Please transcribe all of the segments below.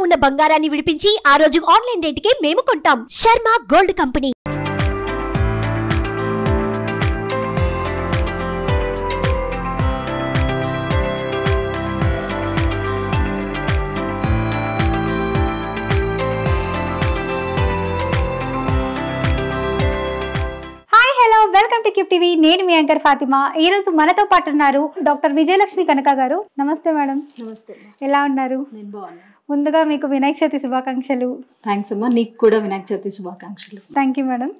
ఉన్న బంగారాన్ని విడిపించి ఆ రోజు ఆన్లైన్ రేటుకే మేము కొంటాం. Sharma gold company. Welcome to cube TV. నేను మీ యాంకర్ ఫాతిమా. ఈ రోజు మనతో పాటు ఉన్నారు డాక్టర్ విజయలక్ష్మి కనక గారు. నమస్తే మేడం. నమస్తే. ఎలా ఉన్నారు? నేను బాగున్నాను. ముందుగా మీకు వినాయక చవితి శుభాకాంక్షలు. థ్యాంక్స్ అమ్మా, నీకు కూడా వినాయక చవితి శుభాకాంక్షలు. Thank you madam.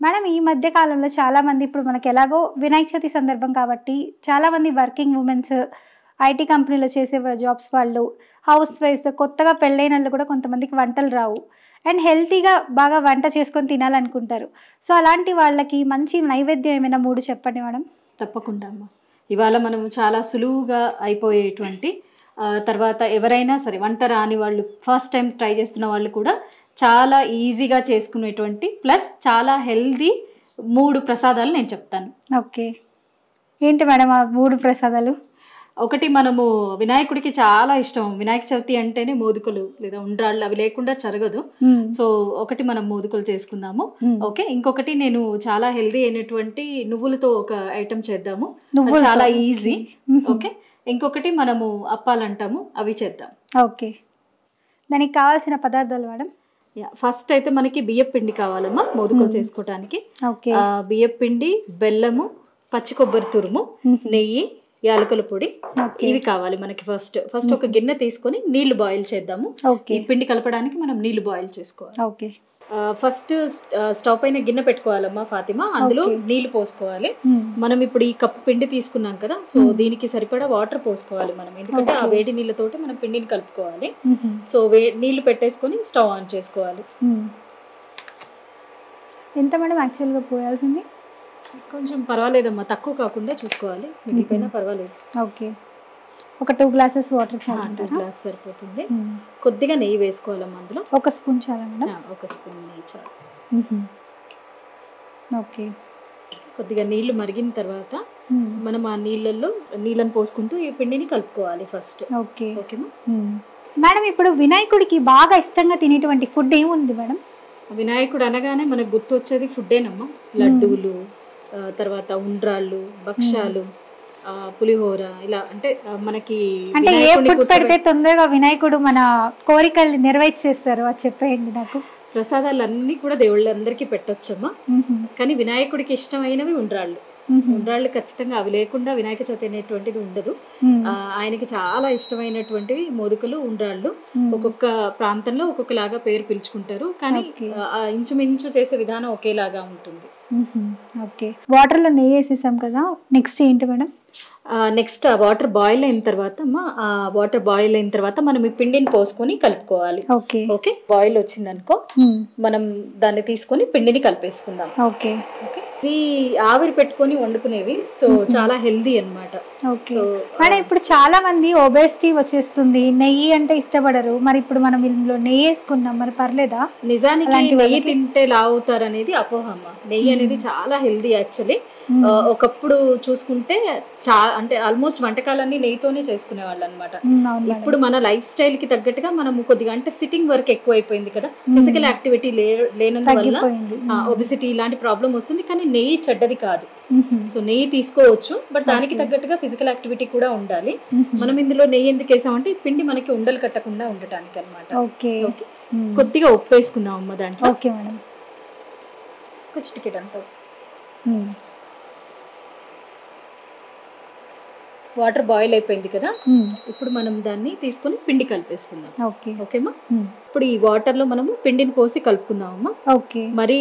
మేడం, ఈ మధ్య కాలంలో చాలా మంది, ఇప్పుడు మనకి ఎలాగో వినాయక చవితి సందర్భం కాబట్టి చాలా మంది వర్కింగ్ ఉమెన్స్, ఐటీ కంపెనీలో చేసే జాబ్స్ వాళ్ళు, హౌస్ వైఫ్స్, కొత్తగా పెళ్ళైన వాళ్ళు కూడా కొంతమందికి వంటలు రావు అండ్ హెల్తీగా బాగా వంట చేసుకొని తినాలనుకుంటారు. సో అలాంటి వాళ్ళకి మంచి నైవేద్యం ఏమైనా 3 చెప్పండి మేడం. తప్పకుండా అమ్మా. ఇవాళ మనము చాలా సులువుగా అయిపోయేటువంటి తర్వాత ఎవరైనా సరే వంట రాని వాళ్ళు, ఫస్ట్ టైం ట్రై చేస్తున్న వాళ్ళు కూడా చాలా ఈజీగా చేసుకునేటువంటి ప్లస్ చాలా హెల్దీ 3 ప్రసాదాలు నేను చెప్తాను. ఓకే, ఏంటి మేడం ఆ 3 ప్రసాదాలు? ఒకటి, మనము వినాయకుడికి చాలా ఇష్టం వినాయక చవితి అంటేనే మోదుకలు లేదా ఉండ్రాళ్ళు, అవి లేకుండా జరగదు. సో ఒకటి మనం మోదుకలు చేసుకుందాము. ఓకే, ఇంకొకటి నేను చాలా హెల్దీ అయినటువంటి నువ్వులతో ఒక ఐటమ్ చేద్దాము, చాలా ఈజీ. ఓకే, ఇంకొకటి మనము అప్పాలు అంటాము, అవి చేద్దాం. ఓకే, దానికి కావాల్సిన పదార్థాలు మేడం? ఫస్ట్ అయితే మనకి బియ్యం పిండి కావాలమ్మా మోదుకలు చేసుకోవటానికి. బియ్యం పిండి, బెల్లము, పచ్చి కొబ్బరి తురుము, నెయ్యి, యాలకుల పొడి, ఇవి కావాలి మనకి. ఫస్ట్ ఒక గిన్నె తీసుకొని నీళ్లు బాయిల్ చేద్దాము. ఈ పిండి కలపడానికి మనం నీళ్లు బాయిల్ చేసుకోవాలి. ఓకే, ఫస్ట్ స్టవ్ పైన గిన్నె పెట్టుకోవాలమ్మా ఫాతిమా, అందులో నీళ్లు పోసుకోవాలి. మనం ఇప్పుడు ఈ కప్పు పిండి తీసుకున్నాం కదా, సో దీనికి సరిపడా వాటర్ పోసుకోవాలి మనం, ఎందుకంటే ఆ వేడి నీళ్ళతోటి మనం పిండిని కలుపుకోవాలి. సో నీళ్లు పెట్టేసుకొని స్టవ్ ఆన్ చేసుకోవాలి. ఎంత మేడం యాక్చువల్గా పోయాల్సింది? కొంచెం పర్వాలేదమ్మా, తక్కువ కాకుండా చూసుకోవాలి, మిగిలిపోయినా పర్వాలేదు. ఓకే, ఒక 2 గ్లాసెస్ వాటర్ చాలు. 2 గ్లాస్ సరిపోతుంది. కొద్దిగా నెయ్యి వేసుకోవాలమ్మా అందులో. 1 స్పూన్ చాలా మేడం? 1 స్పూన్ నెయ్యి చాలు. ఓకే, కొద్దిగా నీళ్లు మరిగిన తర్వాత మనం ఆ నీళ్ళని పోసుకుంటూ ఈ పిండిని కలుపుకోవాలి ఫస్ట్. ఓకే, ఓకేనా మేడం. ఇప్పుడు వినాయకుడికి బాగా ఇష్టంగా తినేటువంటి ఫుడ్ ఏముంది మేడం? వినాయకుడు అనగానే మనకు గుర్తు వచ్చేది ఫుడ్డేనమ్మా. లడ్డూలు, తర్వాత ఉండ్రాళ్ళు, భక్షాలు, పులిహోర, ఇలా అంటే మనకి అంటే ఏ ఫుడ్ పెడితే తొందరగా వినాయకుడు మన కోరికల్ని నెరవేర్చేస్తారు, అది చెప్పేయండి నాకు. ప్రసాదాలు అన్ని కూడా దేవుళ్ళందరికీ పెట్టొచ్చమ్మా, కానీ వినాయకుడికి ఇష్టమైనవి ఉండ్రాళ్ళు. ఉండ్రాళ్ళు ఖచ్చితంగా, అవి లేకుండా వినాయక చవితి అనేటువంటిది ఉండదు. ఆయనకి చాలా ఇష్టమైనటువంటివి మోదుకలు, ఉండ్రాళ్ళు. ఒక్కొక్క ప్రాంతంలో ఒక్కొక్కలాగా పేరు పిలుచుకుంటారు, కానీ ఇంచుమించు చేసే విధానం ఒకేలాగా ఉంటుంది. ఓకే, వాటర్ లో నెయ్యి వేసేసాం కదా, నెక్స్ట్ ఏంటి మేడం? నెక్స్ట్ ఆ వాటర్ బాయిల్ అయిన తర్వాత మనం ఈ పిండిని పోసుకొని కలుపుకోవాలి. ఓకే, బాయిల్ వచ్చిందనుకో మనం దాన్ని తీసుకొని పిండిని కలిపేసుకుందాం. ఓకే, ఇవి ఆవిరి పెట్టుకొని వండుకునేవి, సో చాలా హెల్దీ అన్నమాట. మేడం, ఇప్పుడు చాలా మంది ఒబేసిటీ వచ్చేస్తుంది, నెయ్యి అంటే ఇష్టపడరు, మరి ఇప్పుడు మనం ఇందులో నెయ్యి వేసుకున్నాం, మరి పర్లేదా? నిజానికి నెయ్యి తింటే లావుతారు అనేది అపోహమ్మ. నెయ్యి అనేది చాలా హెల్దీ యాక్చువల్లీ. ఒకప్పుడు చూసుకుంటే అంటే ఆల్మోస్ట్ వంటకాలన్నీ నెయ్యితోనే చేసుకునే వాళ్ళు అనమాట. ఇప్పుడు మన లైఫ్ స్టైల్ కి తగ్గట్టుగా మనం కొద్దిగా అంటే సిట్టింగ్ వర్క్ ఎక్కువ అయిపోయింది కదా, ఫిజికల్ యాక్టివిటీ లేనందువల్ల ఒబెసిటీ ఇలాంటి ప్రాబ్లం వస్తుంది. కానీ నెయ్యి చెడ్డది కాదు, సో నెయ్యి తీసుకోవచ్చు, బట్ దానికి తగ్గట్టుగా ఫిజికల్ యాక్టివిటీ కూడా ఉండాలి. మనం ఇందులో నెయ్యి ఎందుకు వేసామంటే పిండి మనకి ఉండలు కట్టకుండా ఉండటానికి అనమాట. కొద్దిగా ఉప్పు వేసుకుందాం అమ్మ దాంట్లో. ఒక చిటికెట్ అంతా. వాటర్ బాయిల్ అయిపోయింది కదా, ఇప్పుడు మనం దాన్ని తీసుకొని పిండి కలిపేసుకుందాం. ఓకేమా, ఇప్పుడు ఈ వాటర్ లో మనము పిండిని పోసి కలుపుకుందాం అమ్మా. మరి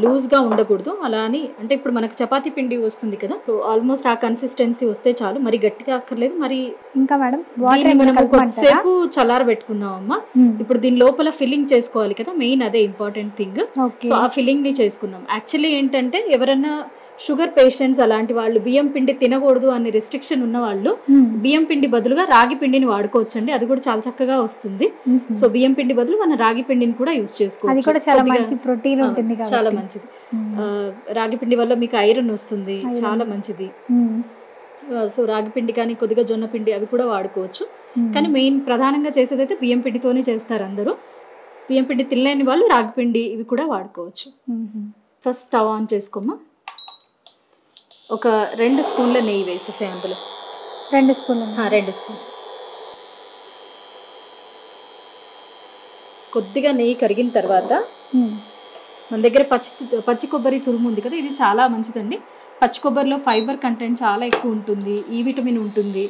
లూజ్ గా ఉండకూడదు, అలా అని అంటే ఇప్పుడు మనకు చపాతీ పిండి వస్తుంది కదా, సో ఆల్మోస్ట్ ఆ కన్సిస్టెన్సీ వస్తే చాలు, మరి గట్టిగా అక్కర్లేదు. మరి ఇంకా మేడం మనం కొద్దిసేపు చల్లార పెట్టుకుందాం అమ్మా. ఇప్పుడు దీని లోపల ఫిల్లింగ్ చేసుకోవాలి కదా, మెయిన్ అదే ఇంపార్టెంట్ థింగ్. సో ఆ ఫిల్లింగ్ ని చేసుకుందాం. యాక్చువల్లీ ఏంటంటే ఎవరన్నా షుగర్ పేషెంట్స్ అలాంటి వాళ్ళు, బియ్యం పిండి తినకూడదు అనే రెస్ట్రిక్షన్ ఉన్న వాళ్ళు బియ్యం పిండి బదులుగా రాగి పిండిని వాడుకోవచ్చండి, అది కూడా చాలా చక్కగా వస్తుంది. సో బియ్యం పిండి బదులు మన రాగి పిండిని కూడా యూస్ చేసుకోవచ్చు, చాలా మంచిది. రాగి పిండి వల్ల మీకు ఐరన్ వస్తుంది, చాలా మంచిది. సో రాగి పిండి కానీ కొద్దిగా జొన్న పిండి అవి కూడా వాడుకోవచ్చు. కానీ మెయిన్ ప్రధానంగా చేసేదైతే బియ్యం పిండితోనే చేస్తారు అందరూ. బియ్యం పిండి తినలేని వాళ్ళు రాగి పిండి ఇవి కూడా వాడుకోవచ్చు. ఫస్ట్ స్టవ్ ఆన్ చేసుకోమ్మా. ఒక 2 స్పూన్ల నెయ్యి వేసేసే అందులో. 2 స్పూన్లు. 2 స్పూన్లు. కొద్దిగా నెయ్యి కరిగిన తర్వాత మన దగ్గర పచ్చి కొబ్బరి తురుము ఉంది కదా, ఇది చాలా మంచిదండి. పచ్చి కొబ్బరిలో ఫైబర్ కంటెంట్ చాలా ఎక్కువ ఉంటుంది, ఈ విటమిన్ ఉంటుంది.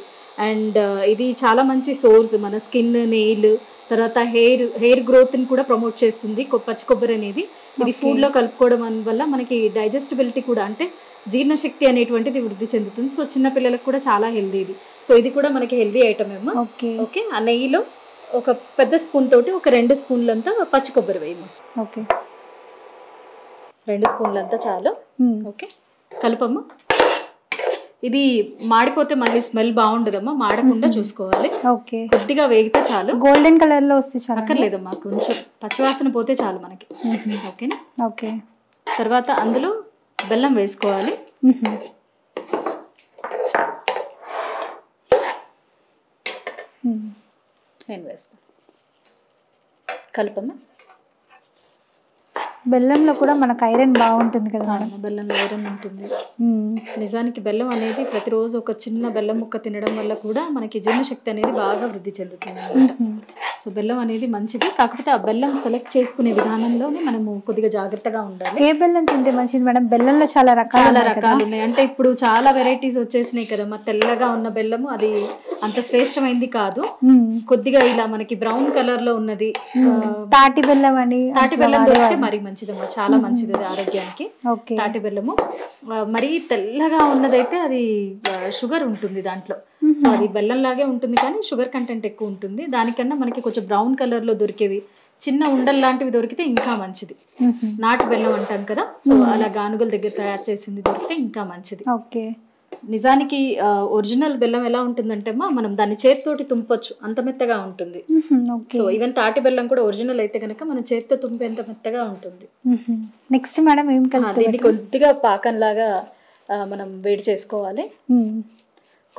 అండ్ ఇది చాలా మంచి సోర్స్ మన స్కిన్, నెయిల్, తర్వాత హెయిర్ గ్రోత్ని కూడా ప్రమోట్ చేస్తుంది పచ్చి కొబ్బరి అనేది. ఇది ఫుడ్లో కలుపుకోవడం వల్ల మనకి డైజెస్టిబిలిటీ కూడా, అంటే జీర్ణశక్తి అనేటువంటిది వృద్ధి చెందుతుంది. సో చిన్నపిల్లలకు కూడా చాలా హెల్దీ ఇది. సో ఇది కూడా మనకి హెల్దీ ఐటమ్ ఏమో. ఓకే, ఆ నెయ్యిలో ఒక పెద్ద స్పూన్ తోటి ఒక 2 స్పూన్లంతా పచ్చి కొబ్బరి వేయము. ఓకే, 2 స్పూన్లంతా చాలు. ఓకే, కలుపమ్మా. ఇది మాడిపోతే మళ్ళీ స్మెల్ బాగుండదమ్మా, మాడకుండా చూసుకోవాలి. ఓకే, కొద్దిగా వేగితే చాలు. గోల్డెన్ కలర్ లో వస్తే చాలు, అక్కర్లేదమ్మా, కొంచెం పచ్చివాసన పోతే చాలు మనకి. ఓకేనా? ఓకే, తర్వాత అందులో బెల్లం వేసుకోవాలి. నేను వేస్తాను. కలుపమ్మా. బెల్లంలో కూడా మనకు ఐరన్ బాగుంటుంది కదా. బెల్లంలో ఐరన్ ఉంటుంది. నిజానికి బెల్లం అనేది ప్రతిరోజు ఒక చిన్న బెల్లం ముక్క తినడం వల్ల కూడా మనకి జీర్ణశక్తి అనేది బాగా వృద్ధి చెందుతుంది అన్నమాట. సో బెల్లం అనేది మంచిది, కాకపోతే ఆ బెల్లం సెలెక్ట్ చేసుకునే విధానంలోనే మనము కొద్దిగా జాగ్రత్తగా ఉండాలి. ఏ బెల్లం తింటే మంచిది మేడం? బెల్లంలో చాలా రకాలు ఉన్నాయి. అంటే ఇప్పుడు చాలా వెరైటీస్ వచ్చేసినాయి కదా, మా తెల్లగా ఉన్న బెల్లము అది అంత శ్రేష్టమైంది కాదు. కొద్దిగా ఇలా మనకి బ్రౌన్ కలర్ లో ఉన్నది తాటి బెల్లం అని, తాటి బెల్లం దొరికితే మరి మంచిదమ్మా, చాలా మంచిది అది ఆరోగ్యానికి. తాటి బెల్లము మరీ తెల్లగా ఉన్నదైతే అది షుగర్ ఉంటుంది దాంట్లో. సో అది బెల్లం లాగే ఉంటుంది కానీ షుగర్ కంటెంట్ ఎక్కువ ఉంటుంది. దానికన్నా మనకి కొంచెం బ్రౌన్ కలర్ లో దొరికేవి చిన్న ఉండలు లాంటివి దొరికితే ఇంకా మంచిది. నాటు బెల్లం అంటాం కదా, సో అలా గానుగల దగ్గర తయారు చేసింది దొరికితే ఇంకా మంచిది. ఓకే, నిజానికి ఒరిజినల్ బెల్లం ఎలా ఉంటుందంటే మనం దాన్ని చేతితోటి తుంపొచ్చు, అంత మెత్తగా ఉంటుంది. సో ఈవెన్ తాటి బెల్లం కూడా ఒరిజినల్ అయితే కనుక మన చేతితో తుంపేంత మెత్తగా ఉంటుంది. నెక్స్ట్ మేడం ఏం కలుపుతారు? దీన్ని కొద్దిగా పాకంలాగా మనం వేడి చేసుకోవాలి.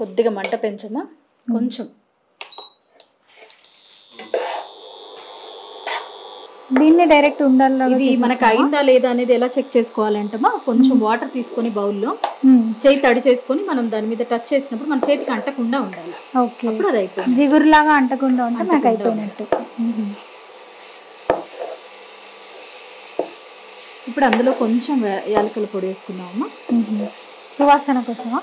కొద్దిగా మంట పెంచమా, కొంచెం. దీన్ని డైరెక్ట్ ఉండాలి. ఇది మనకు అయిందా లేదా అనేది ఎలా చెక్ చేసుకోవాలంటమా, కొంచెం వాటర్ తీసుకొని బౌల్లో చేయి తడి చేసుకొని మనం దాని మీద టచ్ చేసినప్పుడు మన చేతికి అంటకుండా ఉండాలి. ఓకే, అప్పుడు అది అయిపోయింది. జిగురులాగా అంటకుండా ఉంటే మనకు అయిపోయినట్టు. ఇప్పుడు అందులో కొంచెం యాలకుల పొడి వేసుకుందామమ్మా, సువాసన కోసమా?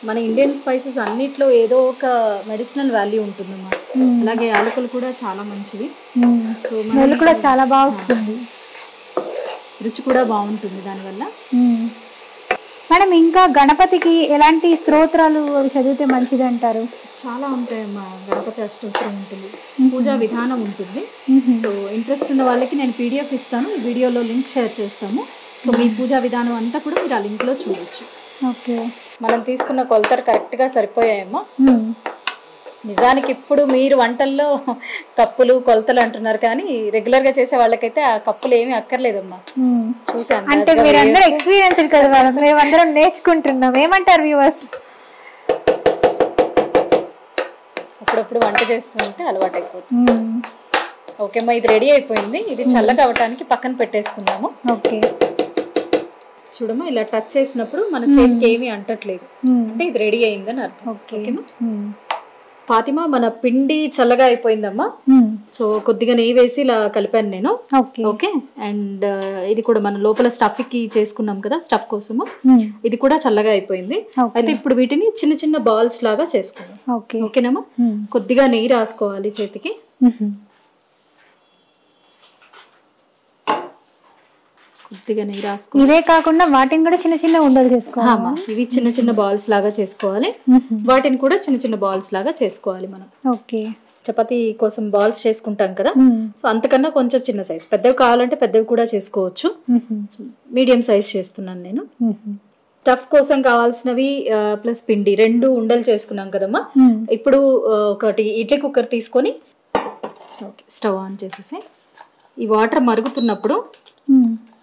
మన ఇండియన్ స్పైసెస్ అన్నిట్లో ఏదో ఒక మెడిసినల్ వాల్యూ ఉంటుందమ్మా. అలాగే యాలకులు కూడా చాలా మంచివి. స్మెల్ కూడా చాలా బాగా వస్తుంది, రుచి కూడా బాగుంటుంది దానివల్ల. మేడం ఇంకా గణపతికి ఎలాంటి స్తోత్రాలు చదివితే మంచిది అంటారు? చాలా ఉంటాయమ్మా. గణపతి అష్టోత్తరం ఉంటుంది, పూజా విధానం ఉంటుంది. సో ఇంట్రెస్ట్ ఉన్న వాళ్ళకి నేను PDF ఇస్తాను, ఈ వీడియోలో లింక్ షేర్ చేస్తాము. సో మీ పూజా విధానం అంతా కూడా మీరు ఆ లింక్లో చూడొచ్చు. ఓకే, మనం తీసుకున్న కొలతలు కరెక్ట్గా సరిపోయాయమ్మా. నిజానికి ఇప్పుడు మీరు వంటల్లో కప్పులు కొలతలు అంటున్నారు కానీ రెగ్యులర్గా చేసే వాళ్ళకైతే ఆ కప్పులు ఏమీ అక్కర్లేదమ్మా. చూసాను, అంటే మీరందరూ ఎక్స్పీరియన్స్ కదా, మేమందరం నేర్చుకుంటున్నాం. ఏమంటారు వ్యూవర్స్? అప్పుడప్పుడు వంట చేస్తుంటే అలవాటు అయిపోతుంది. ఓకే అమ్మా, ఇది రెడీ అయిపోయింది. ఇది చల్లగా అవటానికి పక్కన పెట్టేసుకుందాము. ఓకే, చూడమ్మా, ఇలా టచ్ చేసినప్పుడు మన చేతికి ఏమీ అంటట్లేదు అంటే ఇది రెడీ అయిందని అర్థం. ఓకేమా ఫాతిమా, మన పిండి చల్లగా అయిపోయిందమ్మా. సో కొద్దిగా నెయ్యి వేసి ఇలా కలిపాను నేను. ఓకే, అండ్ ఇది కూడా మన లోపల స్టఫ్ కి చేసుకున్నాం కదా, స్టఫ్ కోసము ఇది కూడా చల్లగా అయిపోయింది. అయితే ఇప్పుడు వీటిని చిన్న చిన్న బాల్స్ లాగా చేసుకున్నాం. ఓకేనమ్మా, కొద్దిగా నెయ్యి రాసుకోవాలి చేతికి. కొద్దిగా నెయ్యి రాసుకో. ఇదే కాకుండా వాటిని కూడా చిన్న చిన్న ఉండలు చేసుకోవాలి. ఇవి చిన్న చిన్న బాల్స్ లాగా చేసుకోవాలి, వాటిని కూడా చిన్న చిన్న బాల్స్ లాగా చేసుకోవాలి మనం. ఓకే, చపాతీ కోసం బాల్స్ చేసుకుంటాం కదా, సో అంతకన్నా కొంచెం చిన్న సైజ్. పెద్దవి కావాలంటే పెద్దవి కూడా చేసుకోవచ్చు. మీడియం సైజ్ చేస్తున్నాను నేను. స్టఫ్ కోసం కావాల్సినవి ప్లస్ పిండి 2 ఉండలు చేసుకున్నాం కదమ్మా. ఇప్పుడు ఒకటి ఇడ్లీ కుక్కర్ తీసుకొని స్టవ్ ఆన్ చేసేసి ఈ వాటర్ మరుగుతున్నప్పుడు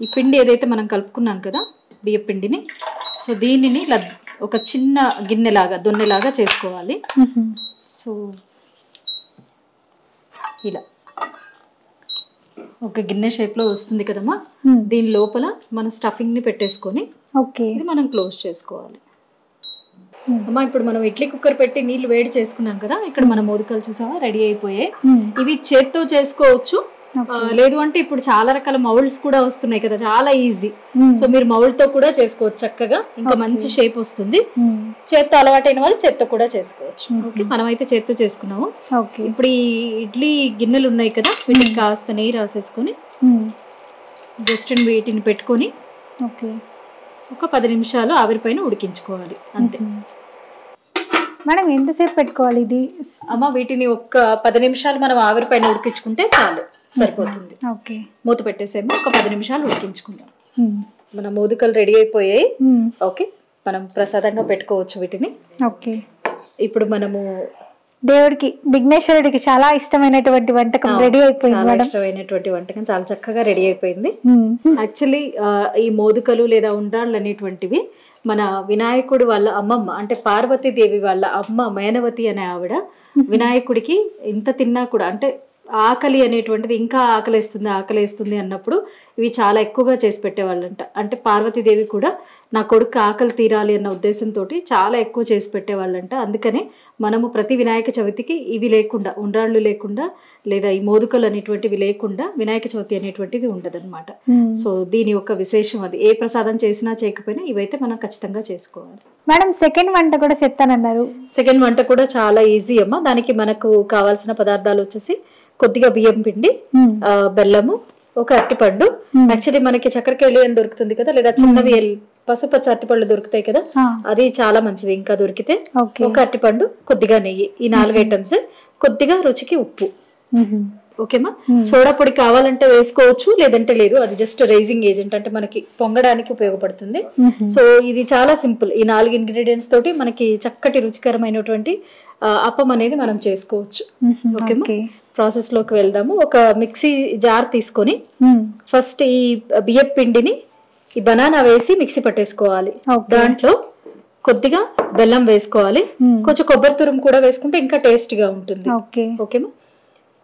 ఈ పిండి ఏదైతే మనం కలుపుకున్నాం కదా బియ్య పిండిని, సో దీనిని ఇలా ఒక చిన్న గిన్నెలాగా దొన్నెలాగా చేసుకోవాలి. సో ఇలా ఒక గిన్నె షేప్లో వస్తుంది కదమ్మా. దీని లోపల మన స్టఫింగ్ని పెట్టేసుకొని ఇది మనం క్లోజ్ చేసుకోవాలి. అమ్మా ఇప్పుడు మనం ఇడ్లీ కుక్కర్ పెట్టి నీళ్లు వేడి చేసుకున్నాం కదా, ఇక్కడ మన మోదకాలు చూసావా రెడీ అయిపోయాయి. ఇవి చేత్తో చేసుకోవచ్చు, లేదు అంటే ఇప్పుడు చాలా రకాల మౌల్డ్స్ కూడా వస్తున్నాయి కదా, చాలా ఈజీ. సో మీరు మౌల్డ్ తో కూడా చేసుకోవచ్చు చక్కగా, ఇంకా మంచి షేప్ వస్తుంది. చేత్తో అలవాటైన వాళ్ళు చేత్తో కూడా చేసుకోవచ్చు. ఓకే, మనమైతే చేత్తో చేసుకున్నాము. ఇప్పుడు ఈ ఇడ్లీ గిన్నెలు ఉన్నాయి కదా, వీటికి కాస్త నెయ్యి రాసేసుకొని జస్ట్ వీటిని పెట్టుకొని ఒక 10 నిమిషాలు ఆవిరిపైన ఉడికించుకోవాలి అంతే. మేడం ఎంతసేపు పెట్టుకోవాలి ఇది? అమ్మ వీటిని ఒక 10 నిమిషాలు మనం ఆవిరిపైన ఉడికించుకుంటే చాలు, సరిపోతుంది. మూత పెట్టేసేమో ఒక 10 నిమిషాలు ఉడికించుకుందాం. మన మోదకాలు రెడీ అయిపోయాయి. ఓకే, మనం ప్రసాదంగా పెట్టుకోవచ్చు వీటిని. ఓకే, ఇప్పుడు మనము దేవుడికి విఘ్నేశ్వరుడికి చాలా ఇష్టమైనటువంటి వంటకం రెడీ అయిపోయింది. చాలా ఇష్టమైనటువంటి వంటకం చాలా చక్కగా రెడీ అయిపోయింది. యాక్చువల్లీ ఈ మోదకాలు లేదా ఉండ్రాళ్ళు అనేటువంటివి మన వినాయకుడు వాళ్ళ అమ్మమ్మ అంటే పార్వతీదేవి వాళ్ళ అమ్మ మేనవతి అనే ఆవిడ వినాయకుడికి ఇంత తిన్నా కూడా అంటే ఆకలి అనేటువంటిది ఇంకా ఆకలేస్తుంది అన్నప్పుడు ఇవి చాలా ఎక్కువగా చేసి పెట్టేవాళ్ళంట. అంటే పార్వతీదేవి కూడా నా కొడుకు ఆకలి తీరాలి అన్న ఉద్దేశంతో చాలా ఎక్కువ చేసి పెట్టేవాళ్ళంట. అందుకనే మనము ప్రతి వినాయక చవితికి ఇవి లేకుండా, ఉండ్రాళ్ళు లేకుండా లేదా ఈ మోదకాలు అనేటువంటివి లేకుండా వినాయక చవితి అనేటువంటిది ఉండదన్నమాట. సో దీని యొక్క విశేషం అది. ఏ ప్రసాదం చేసినా చేయకపోయినా ఇవైతే మనం ఖచ్చితంగా చేసుకోవాలి. మేడం సెకండ్ వంట కూడా చెప్తానన్నారు. సెకండ్ వంట కూడా చాలా ఈజీ అమ్మా. దానికి మనకు కావాల్సిన పదార్థాలు వచ్చేసి కొద్దిగా బియ్యం పిండి, బెల్లము, ఒక అరటిపండు. యాక్చువల్లీ మనకి చక్కెరకేళి అని దొరుకుతుంది కదా, లేదా చిన్నవి పసుపచ్చ అరటిపళ్ళు దొరుకుతాయి కదా, అది చాలా మంచిది. ఇంకా దొరికితే ఒక అరటిపండు, కొద్దిగా నెయ్యి, ఈ 4 ఐటమ్స్. కొద్దిగా రుచికి ఉప్పు. ఓకేమా. సోడా పొడి కావాలంటే వేసుకోవచ్చు, లేదంటే లేదు. అది జస్ట్ రైజింగ్ ఏజెంట్, అంటే మనకి పొంగడానికి ఉపయోగపడుతుంది. సో ఇది చాలా సింపుల్. ఈ 4 ఇంగ్రీడియంట్స్ తోటి మనకి చక్కటి రుచికరమైనటువంటి అప్పం అనేది మనం చేసుకోవచ్చు. ఓకేమా, ప్రాసెస్ లోకి వెళ్దాము. ఒక మిక్సీ జార్ తీసుకొని ఫస్ట్ ఈ బియ్యం పిండిని ఈ బనానా వేసి మిక్సీ పట్టేసుకోవాలి. దాంట్లో కొద్దిగా బెల్లం వేసుకోవాలి, కొంచెం కొబ్బరి తురుము కూడా వేసుకుంటే ఇంకా టేస్ట్ గా ఉంటుంది. ఓకేమా.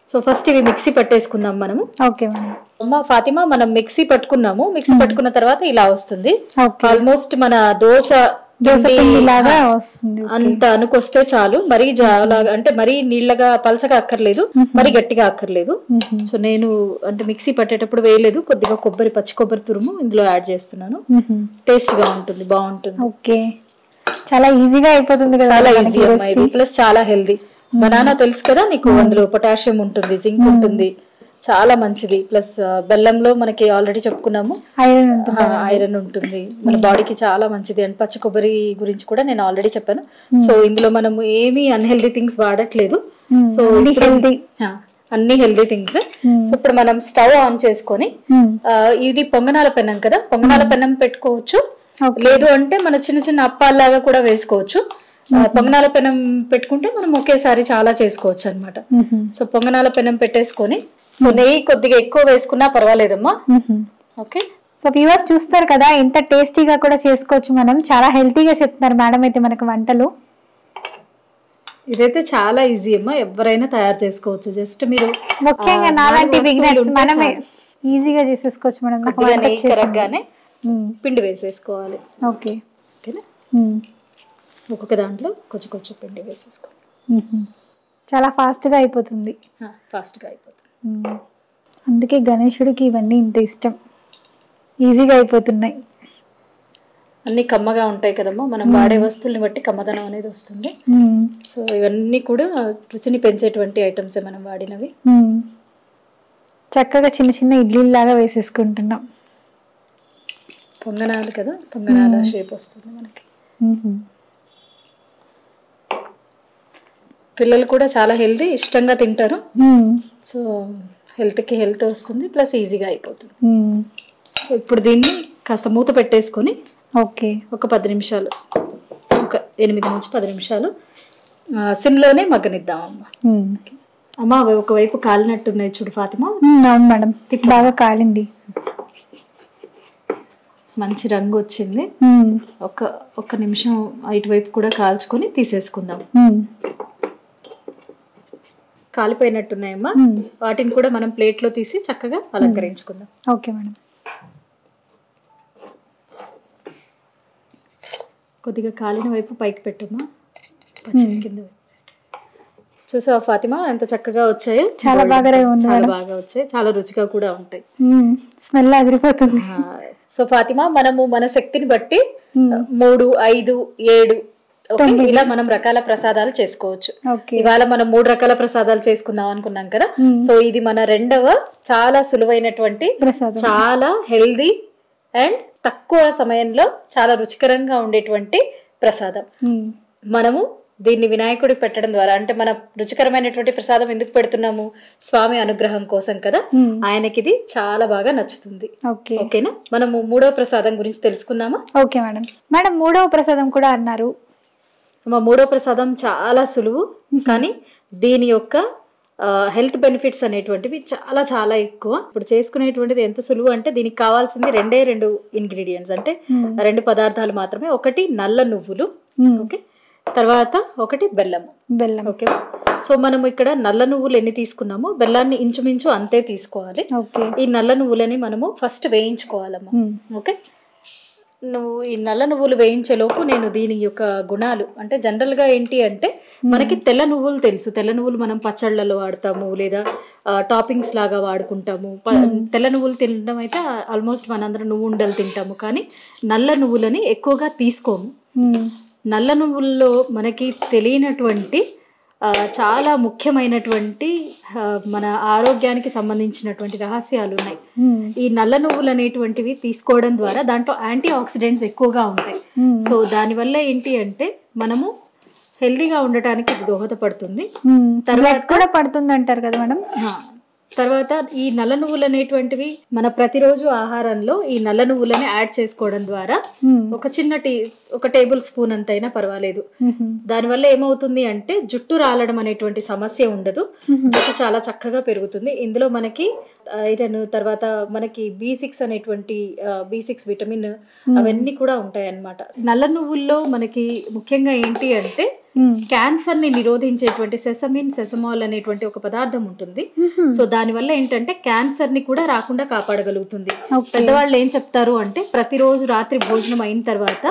సో ఫస్ట్ ఇవి మిక్సీ పట్టేసుకుందాం మనము. అమ్మా ఫాతిమా, మనం మిక్సీ పట్టుకున్నాము. మిక్సీ పట్టుకున్న తర్వాత ఇలా వస్తుంది. ఆల్మోస్ట్ మన దోశ అంత అనుకొస్తే చాలు. మరీ అంటే మరీ నీళ్ళగా పలచగా అక్కర్లేదు, మరీ గట్టిగా అక్కర్లేదు. సో నేను అంటే మిక్సీ పట్టేటప్పుడు వేయలేదు, కొద్దిగా పచ్చి కొబ్బరి తురుము ఇందులో యాడ్ చేస్తున్నాను. టేస్ట్ గా ఉంటుంది, బాగుంటుంది. ఓకే, చాలా ఈజీగా అయిపోతుంది కదా. చాలా ఈజీ అమ్మా ఇది, ప్లస్ చాలా హెల్దీ. బనానా తెలుసు కదా నీకు, అందులో పొటాషియం ఉంటుంది, జింక్ ఉంటుంది, చాలా మంచిది. ప్లస్ బెల్లంలో మనకి ఆల్రెడీ చెప్పుకున్నాము ఐరన్ ఉంటుంది, మన బాడీకి చాలా మంచిది. అండ్ పచ్చి కొబ్బరి గురించి కూడా నేను ఆల్రెడీ చెప్పాను. సో ఇందులో మనము ఏమీ అన్హెల్దీ థింగ్స్ వాడట్లేదు. సో అన్ని హెల్దీ థింగ్స్. సో ఇప్పుడు మనం స్టవ్ ఆన్ చేసుకొని, ఇది పొంగనాల పెన్నం కదా, పొంగనాల పెన్నం పెట్టుకోవచ్చు, లేదు అంటే మన చిన్న చిన్న అప్పాల్లాగా కూడా వేసుకోవచ్చు. పొంగనాల పెనం పెట్టుకుంటే మనం ఒకేసారి చాలా చేసుకోవచ్చు అనమాట. సో పొంగనాల పెనం పెట్టేసుకొని, సో నెయ్యి కొద్దిగా ఎక్కువ వేసుకున్నా పర్వాలేదమ్మా. ఓకే, సో వ్యూవర్స్ చూస్తారు కదా ఎంత టేస్టీగా కూడా చేసుకోవచ్చు మనం. చాలా హెల్తీగా చెప్తున్నారు మేడం అయితే మనకు వంటలు. ఇదైతే చాలా ఈజీ అమ్మా, ఎవరైనా తయారు చేసుకోవచ్చు. జస్ట్ మీరు ముఖ్యంగా నాలాంటి బిగినర్స్ మనమే ఈజీగా చేసేసుకోవచ్చు. మనం కరెక్ట్గానే పిండి వేసేసుకోవాలి. ఓకే, ఓకేనా. ఒక్కొక్క దాంట్లో కొంచెం కొంచెం పిండి వేసేసుకోవాలి. చాలా ఫాస్ట్గా అయిపోతుంది. అందుకే గణేశుడికి ఇవన్నీ ఇంత ఇష్టం, ఈజీగా అయిపోతున్నాయి. అన్ని కమ్మగా ఉంటాయి కదమ్మా, మనం వాడే వస్తువుల్ని బట్టి కమ్మదనం అనేది వస్తుంది. సో ఇవన్నీ కూడా రుచిని పెంచేటువంటి ఐటమ్సే మనం వాడినవి. చక్కగా చిన్న చిన్న ఇడ్లీలాగా వేసేసుకుంటున్నాం. పొంగనాలు కదా, పొంగనాల షేప్ వస్తుంది మనకి. పిల్లలు కూడా చాలా హెల్తీ, ఇష్టంగా తింటారు. సో హెల్త్కి హెల్త్ వస్తుంది, ప్లస్ ఈజీగా అయిపోతుంది. సో ఇప్పుడు దీన్ని కాస్త మూత పెట్టేసుకొని ఒక 10 నిమిషాలు, ఒక 8 నుంచి 10 నిమిషాలు సిమ్లోనే మగ్గనిద్దాం అమ్మా. అమ్మా అవి ఒకవైపు కాలినట్టున్నాయి చూడు ఫాతిమా. అవును మేడం, బాగా కాలింది. మంచి రంగు వచ్చింది. ఒక్క నిమిషం ఇటువైపు కూడా కాల్చుకొని తీసేసుకుందాం. కాలిపోయినట్టున్నాయమ్మా, వాటిని కూడా మనం ప్లేట్లో తీసి చక్కగా అలంకరించుకుందాం. Okay madam. కొద్దిగా కాలిన వైపు పైకి పెట్టమ్మా, పచ్చడి కింద. చూసావా ఫాతిమా ఎంత చక్కగా వచ్చాయో? చాలా బాగా వచ్చాయి, చాలా రుచిగా కూడా ఉంటాయి. స్మెల్ అదిరిపోతుంది. సో ఫాతిమా, మనము మన శక్తిని బట్టి 3, 5, 7 ఇలా మనం రకాల ప్రసాదాలు చేసుకోవచ్చు. ఇవాళ మనం 3 రకాల ప్రసాదాలు చేసుకుందాం అనుకున్నాం కదా. సో ఇది మన 2వ చాలా సులువైనటువంటి, చాలా హెల్దీ అండ్ తక్కువ సమయంలో చాలా రుచికరంగా ఉండేటువంటి ప్రసాదం. మనము దీన్ని వినాయకుడికి పెట్టడం ద్వారా, అంటే మన రుచికరమైనటువంటి ప్రసాదం ఎందుకు పెడుతున్నాము? స్వామి అనుగ్రహం కోసం కదా. ఆయనకి ఇది చాలా బాగా నచ్చుతుంది. ఓకేనా? మనము 3వ ప్రసాదం గురించి తెలుసుకుందామా? Okay madam. మేడం 3వ ప్రసాదం కూడా అన్నారు. 3వ ప్రసాదం చాలా సులువు, కానీ దీని యొక్క హెల్త్ బెనిఫిట్స్ అనేటువంటివి చాలా చాలా ఎక్కువ. ఇప్పుడు చేసుకునేటువంటిది ఎంత సులువు అంటే దీనికి కావాల్సింది 2 ఇంగ్రీడియంట్స్, అంటే 2 పదార్థాలు మాత్రమే. ఒకటి నల్ల నువ్వులు, ఓకే, తర్వాత ఒకటి బెల్లం. ఓకే. సో మనం ఇక్కడ నల్ల నువ్వులు ఎన్ని తీసుకున్నామో బెల్లాన్ని ఇంచుమించు అంతే తీసుకోవాలి. ఈ నల్ల నువ్వులని మనము ఫస్ట్ వేయించుకోవాలమ్మా. ఓకే. నువ్వు ఈ నల్ల నువ్వులు వేయించేలోపు నేను దీని యొక్క గుణాలు, అంటే జనరల్ గా ఏంటి అంటే మనకి తెల్ల నువ్వులు తెలుసు. తెల్ల నువ్వులు మనం పచ్చళ్ళలో వాడతాము, లేదా టాపింగ్స్ లాగా వాడుకుంటాము. తెల్ల నువ్వులు తినడం అయితే ఆల్మోస్ట్ మనందరం నువ్వు ఉండలు తింటాము, కానీ నల్ల నువ్వులని ఎక్కువగా తీసుకోము. నల్ల నువ్వుల్లో మనకి తెలియనటువంటి చాలా ముఖ్యమైనటువంటి మన ఆరోగ్యానికి సంబంధించినటువంటి రహస్యాలు ఉన్నాయి. ఈ నల్ల నువ్వులు అనేటువంటివి తీసుకోవడం ద్వారా దాంట్లో యాంటీ ఆక్సిడెంట్స్ ఎక్కువగా ఉంటాయి. సో దానివల్ల ఏంటి అంటే మనము హెల్దీగా ఉండటానికి ఇది దోహదపడుతుంది. తర్వాత కూడా పడుతుంది అంటారు కదా మేడం. తర్వాత ఈ నల్ల నువ్వులు అనేటువంటివి మన ప్రతిరోజు ఆహారంలో ఈ నల్ల నువ్వులని యాడ్ చేసుకోవడం ద్వారా ఒక టేబుల్ స్పూన్ అంతైనా పర్వాలేదు. దానివల్ల ఏమవుతుంది అంటే జుట్టు రాలడం అనేటువంటి సమస్య ఉండదు, జుట్టు చాలా చక్కగా పెరుగుతుంది. ఇందులో మనకి ఐరన్, తర్వాత మనకి B6 అనేటువంటి B6 విటమిన్ అవన్నీ కూడా ఉంటాయి అన్నమాట. నల్ల నువ్వుల్లో మనకి ముఖ్యంగా ఏంటి అంటే క్యాన్సర్ ని నిరోధించేటువంటి సెసమాల్ అనేటువంటి ఒక పదార్థం ఉంటుంది. సో దానివల్ల ఏంటంటే క్యాన్సర్ ని కూడా రాకుండా కాపాడగలుగుతుంది. పెద్దవాళ్ళు ఏం చెప్తారు అంటే ప్రతిరోజు రాత్రి భోజనం అయిన తర్వాత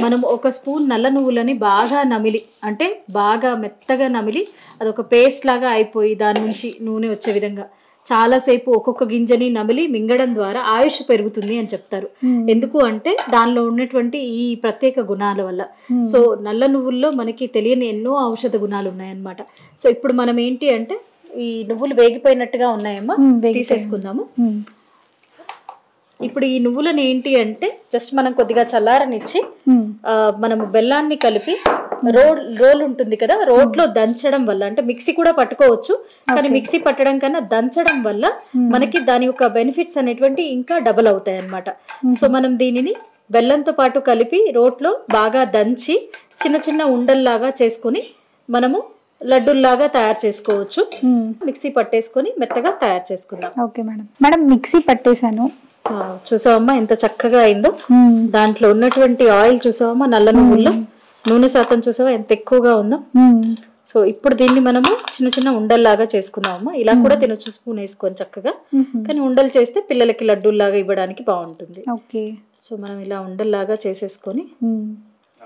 మనం 1 స్పూన్ నల్ల నువ్వులని బాగా నమిలి, అంటే బాగా మెత్తగా నమిలి అదొక పేస్ట్ లాగా అయిపోయి దాని నుంచి నూనె వచ్చే విధంగా చాలాసేపు ఒక్కొక్క గింజని నమిలి మింగడం ద్వారా ఆయుష్ పెరుగుతుంది అని చెప్తారు. ఎందుకు అంటే దానిలో ఉన్నటువంటి ఈ ప్రత్యేక గుణాల వల్ల. సో నల్ల నువ్వుల్లో మనకి తెలియని ఎన్నో ఔషధ గుణాలు ఉన్నాయన్నమాట. సో ఇప్పుడు మనం ఏంటి అంటే ఈ నువ్వులు వేగిపోయినట్టుగా ఉన్నాయమ్మా, తీసేసుకుందాము. ఇప్పుడు ఈ నువ్వులను ఏంటి అంటే జస్ట్ మనం కొద్దిగా చల్లారనిచ్చి మనము బెల్లాన్ని కలిపి రోల్ ఉంటుంది కదా, రోట్లో దంచడం వల్ల, అంటే మిక్సీ కూడా పట్టుకోవచ్చు, కానీ మిక్సీ పట్టడం కన్నా దంచడం వల్ల మనకి దాని యొక్క బెనిఫిట్స్ అనేటువంటి ఇంకా డబుల్ అవుతాయి అన్నమాట. సో మనం దీనిని బెల్లంతో పాటు కలిపి రోట్లో బాగా దంచి చిన్న చిన్న ఉండల్లాగా చేసుకుని మనము లడ్డూల్లాగా తయారు చేసుకోవచ్చు. మిక్సీ పట్టేసుకొని మెత్తగా తయారు చేసుకుందాం. Okay madam. మేడం మిక్సీ పట్టేశాను. చూసావమ్మా ఎంత చక్కగా అయిందో. దాంట్లో ఉన్నటువంటి ఆయిల్ చూసావమ్మా, నల్ల నువ్వుల్లో నూనె శాతం చూసావా ఎంత ఎక్కువగా ఉందో. సో ఇప్పుడు దీన్ని మనము చిన్న చిన్న ఉండల్లాగా చేసుకుందామమ్మా. ఇలా కూడా తినొచ్చు స్పూన్ వేసుకొని చక్కగా, కానీ ఉండలు చేస్తే పిల్లలకి లడ్డూల్లాగా ఇవ్వడానికి బాగుంటుంది. సో మనం ఇలా ఉండల్లాగా చేసేసుకొని,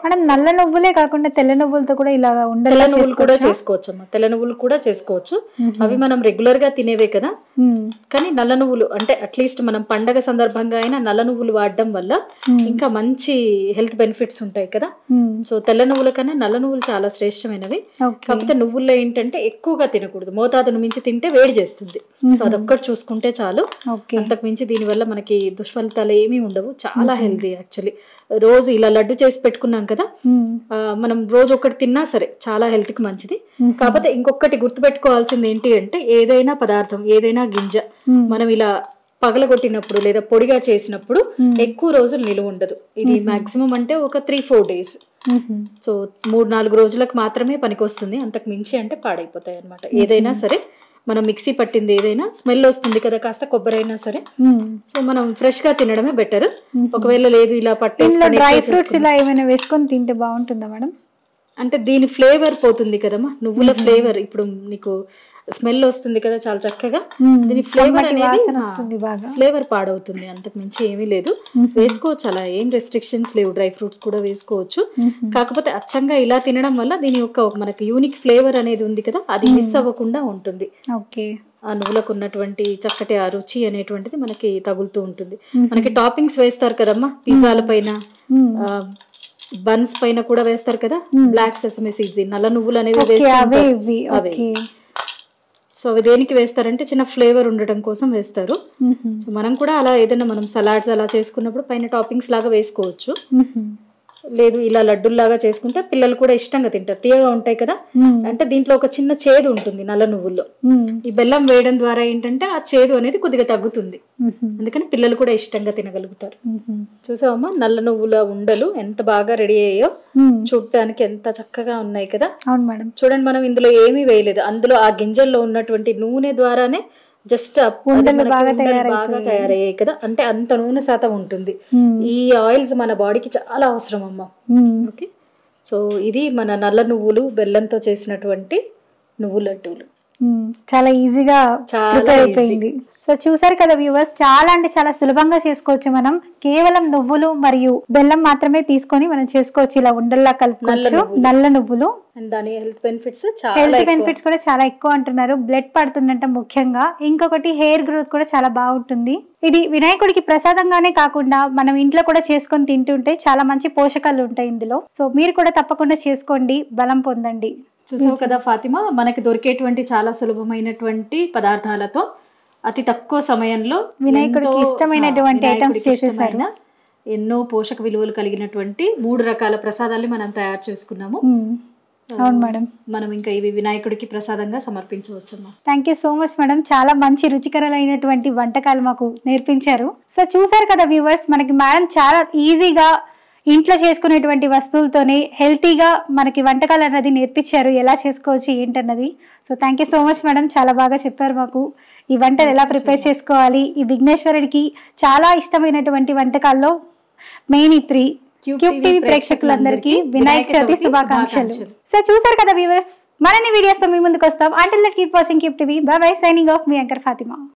మేడం నల్ల నువ్వులే కాకుండా తెల్ల నువ్వులతో కూడా ఇలా తెల్ల నువ్వులు కూడా చేసుకోవచ్చు అమ్మా. తెల్ల నువ్వులు కూడా చేసుకోవచ్చు, అవి మనం రెగ్యులర్ గా తినేవే కదా. కానీ నల్ల నువ్వులు అంటే అట్లీస్ట్ మనం పండగ సందర్భంగా అయినా నల్ల నువ్వులు వాడడం వల్ల ఇంకా మంచి హెల్త్ బెనిఫిట్స్ ఉంటాయి కదా. సో తెల్ల నువ్వుల కన్నా నల్ల నువ్వులు చాలా శ్రేష్టమైనవి. కాకపోతే నువ్వుల్లో ఏంటంటే ఎక్కువగా తినకూడదు, మోతాదును మించి తింటే వేడి చేస్తుంది. సో అదొక్కటి చూసుకుంటే చాలు, అంతకు మించి దీని వల్ల మనకి దుష్ఫలితాలు ఏమీ ఉండవు. చాలా హెల్తీ యాక్చువల్లీ. రోజు ఇలా లడ్డు చేసి పెట్టుకున్నాం కదా, మనం రోజు ఒకటి తిన్నా సరే చాలా హెల్త్ కి మంచిది. కాకపోతే ఇంకొకటి గుర్తుపెట్టుకోవాల్సింది ఏంటి అంటే ఏదైనా పదార్థం, ఏదైనా గింజ మనం ఇలా పగలగొట్టినప్పుడు లేదా పొడిగా చేసినప్పుడు ఎక్కువ రోజులు నిలువ ఉండదు. ఇది మాక్సిమం అంటే ఒక 3-4 days. సో 3-4 రోజులకు మాత్రమే పనికొస్తుంది, అంతకు మించి అంటే పాడైపోతాయి అన్నమాట. ఏదైనా సరే మనం మిక్సీ పట్టింది ఏదైనా స్మెల్ వస్తుంది కదా, కాస్త కొబ్బరి అయినా సరే. సో మనం ఫ్రెష్ గా తినడమే బెటర్. ఒకవేళ లేదు ఇలా పట్టేసుకొని డ్రై ఫ్రూట్స్ ఇలా ఏమైనా వేసుకొని తింటే బాగుంటుందా మేడం? అంటే దీని ఫ్లేవర్ పోతుంది కదమ్మా, నువ్వుల ఫ్లేవర్. ఇప్పుడు నీకు స్మెల్ వస్తుంది కదా చాలా చక్కగా, దీని ఫ్లేవర్ అనేది ఫ్లేవర్ పాడవుతుంది, అంతకు మించి ఏమీ లేదు. వేసుకోవచ్చు, అలా ఏం రెస్ట్రిక్షన్స్ లేవు, డ్రై ఫ్రూట్స్ కూడా వేసుకోవచ్చు. కాకపోతే అచ్చంగా ఇలా తినడం వల్ల దీని యొక్క మనకి యూనిక్ ఫ్లేవర్ అనేది ఉంది కదా, అది మిస్ అవ్వకుండా ఉంటుంది. ఓకే, ఆ నువ్వులకు ఉన్నటువంటి చక్కటి ఆ రుచి అనేటువంటిది మనకి తగులుతూ ఉంటుంది. మనకి టాపింగ్స్ వేస్తారు కదమ్మా, పిజ్జాల పైన, బన్స్ పైన కూడా వేస్తారు కదా, బ్లాక్ సెసమే సీడ్స్, నల్ల నువ్వులు అనేవి వేస్తారు. సో అవి దేనికి వేస్తారంటే చిన్న ఫ్లేవర్ ఉండటం కోసం వేస్తారు. సో మనం కూడా అలా ఏదైనా మనం సలాడ్స్ అలా చేసుకున్నప్పుడు పైన టాపింగ్స్ లాగా వేసుకోవచ్చు. లేదు ఇలా లడ్డూల్లాగా చేసుకుంటే పిల్లలు కూడా ఇష్టంగా తింటారు, తీయగా ఉంటాయి కదా. అంటే దీంట్లో ఒక చిన్న చేదు ఉంటుంది నల్ల నువ్వుల్లో, ఈ బెల్లం వేయడం ద్వారా ఏంటంటే ఆ చేదు అనేది కొద్దిగా తగ్గుతుంది, అందుకని పిల్లలు కూడా ఇష్టంగా తినగలుగుతారు. చూసావమ్మా నల్ల నువ్వుల ఉండలు ఎంత బాగా రెడీ అయ్యాయో, చూడటానికి ఎంత చక్కగా ఉన్నాయి కదా. అవును మేడం, చూడండి మనం ఇందులో ఏమీ వేయలేదు, అందులో ఆ గింజల్లో ఉన్నటువంటి నూనె ద్వారానే జస్ట్ బాగా తయారయ్యాయి కదా, అంటే అంత నూనె శాతం ఉంటుంది. ఈ ఆయిల్స్ మన బాడీకి చాలా అవసరం అమ్మా. ఓకే, సో ఇది మన నల్ల నువ్వులు బెల్లంతో చేసినటువంటి నువ్వు లడ్డూలు. చాలా ఈజీగా ప్రిపేర్ అయిపోయింది. సో చూసారు కదా వ్యూవర్స్, చాలా అంటే చాలా సులభంగా చేసుకోవచ్చు. మనం కేవలం నువ్వులు మరియు బెల్లం మాత్రమే తీసుకొని మనం చేసుకోవచ్చు, ఇలా ఉండల్లా కలుపుకోవచ్చు. నల్ల నువ్వులు దాని హెల్త్ బెనిఫిట్స్ కూడా చాలా ఎక్కువ అంటున్నారు. బ్లడ్ పడుతుందంట ముఖ్యంగా, ఇంకొకటి హెయిర్ గ్రోత్ కూడా చాలా బాగుంటుంది. ఇది వినాయకుడికి ప్రసాదంగానే కాకుండా మనం ఇంట్లో కూడా చేసుకొని తింటుంటే చాలా మంచి పోషకాలు ఉంటాయి ఇందులో. సో మీరు కూడా తప్పకుండా చేసుకోండి, బలం పొందండి. చూసావు కదా ఫాతిమా, మనకి దొరికేటువంటి చాలా సులభమైనటువంటి పదార్థాలతో అతి తక్కువ సమయంలో వినాయకుడికి ఇష్టమైనటువంటి ఐటమ్స్ చేసేసారు. ఎన్నో పోషక విలువలు కలిగినటువంటి 3 రకాల ప్రసాదాలు మనం తయారు చేసుకున్నాము. అవును మేడం, మనం ఇంకా ఇవి వినాయకుడికి ప్రసాదంగా సమర్పించవచ్చమ్మా. Thank you so much madam, చాలా మంచి రుచికరమైనటువంటి వంటకాలు మాకు నేర్పించారు. సో చూసారు కదా వ్యూవర్స్, మనకి మేడం చాలా ఈజీగా ఇంట్లో చేసుకునేటువంటి వస్తువులతోనే హెల్తీగా మనకి వంటకాలు అన్నది నేర్పించారు, ఎలా చేసుకోవచ్చు ఏంటన్నది. So thank you so much madam, చాలా బాగా చెప్పారు మాకు ఈ వంటలు ఎలా ప్రిపేర్ చేసుకోవాలి. ఈ విఘ్నేశ్వరుడికి చాలా ఇష్టమైనటువంటి వంటకాల్లో మెయిన్ ఈ 3. క్యూబ్ టీవీ ప్రేక్షకులందరికీ వినాయక చవితి శుభాకాంక్షలు. సో చూసారు కదా వ్యూవర్స్, మరిన్ని వీడియోస్ తో మీ ముందుకు వస్తాం. Until that keep watching cube TV. By by, signing off me anchor Fatima.